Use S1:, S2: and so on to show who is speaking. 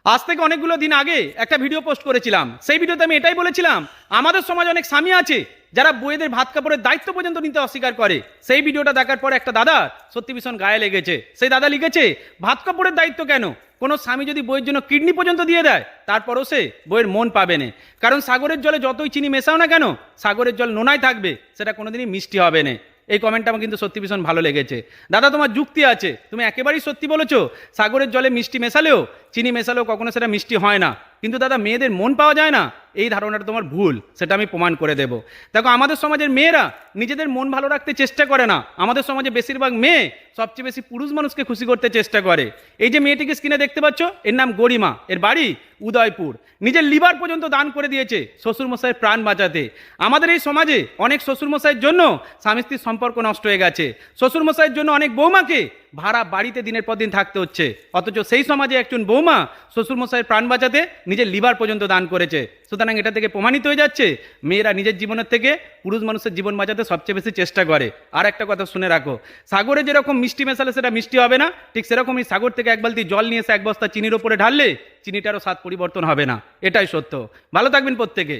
S1: আজ থেকে অনেকগুলো দিন আগে একটা ভিডিও পোস্ট করেছিলাম। সেই ভিডিওতে আমি এটাই বলেছিলাম, আমাদের সমাজে অনেক স্বামী আছে যারা বউয়েদের ভাত কাপড়ের দায়িত্ব পর্যন্ত নিতে অস্বীকার করে। সেই ভিডিওটা দেখার পর একটা দাদা সত্যি ভীষণ গায়ে লেগেছে। সেই দাদা লিখেছে, ভাত কাপড়ের দায়িত্ব কেন, কোনো স্বামী যদি বইয়ের জন্য কিডনি পর্যন্ত দিয়ে দেয় তারপরও সে বইয়ের মন পাবে না। কারণ সাগরের জলে যতই চিনি মেশাও না কেন, সাগরের জল নোনায় থাকবে, সেটা কোনোদিনই মিষ্টি হবে না। এই কমেন্টটা আমার কিন্তু সত্যি ভীষণ ভালো লেগেছে। দাদা, তোমার যুক্তি আছে, তুমি একেবারেই সত্যি বলেছো। সাগরের জলে মিষ্টি মেশালেও, চিনি মেশালেও কখনো সেটা মিষ্টি হয় না। কিন্তু দাদা, মেয়েদের মন পাওয়া যায় না, এই ধারণাটা তোমার ভুল, সেটা আমি প্রমাণ করে দেব। দেখো, আমাদের সমাজের মেয়েরা নিজেদের মন ভালো রাখতে চেষ্টা করে না। আমাদের সমাজে বেশিরভাগ মেয়ে সবচেয়ে বেশি পুরুষ মানুষকে খুশি করতে চেষ্টা করে। এই যে মেয়েটিকে স্ক্রিনে দেখতে পাচ্ছ, এর নাম গরিমা, এর বাড়ি উদয়পুর। নিজের লিভার পর্যন্ত দান করে দিয়েছে শ্বশুরমশাইয়ের প্রাণ বাঁচাতে। আমাদের এই সমাজে অনেক শ্বশুরমশাইয়ের জন্য স্বামী স্ত্রীর সম্পর্ক নষ্ট হয়ে গেছে। শ্বশুরমশাইয়ের জন্য অনেক বৌমাকে ভাড়া বাড়িতে দিনের পর দিন থাকতে হচ্ছে, অথচ সেই সমাজে একজন বৌমা শ্বশুরমশাইয়ের প্রাণ বাঁচাতে নিজের লিভার পর্যন্ত দান করেছে। সুতরাং এটা থেকে প্রমাণিত হয়ে যাচ্ছে, মেয়েরা নিজের জীবনের থেকে পুরুষ মানুষের জীবন বাঁচাতে সবচেয়ে বেশি চেষ্টা করে। আর একটা কথা শুনে রাখো, সাগরে যেরকম মিষ্টি মেশালে সেটা মিষ্টি হবে না, ঠিক সেরকমই সাগর থেকে এক বালতি জল নিয়ে এসে এক বস্তা চিনির ওপরে ঢাললে চিনিটারও স্বাদ পরিবর্তন হবে না। এটাই সত্য। ভালো থাকবেন প্রত্যেকে।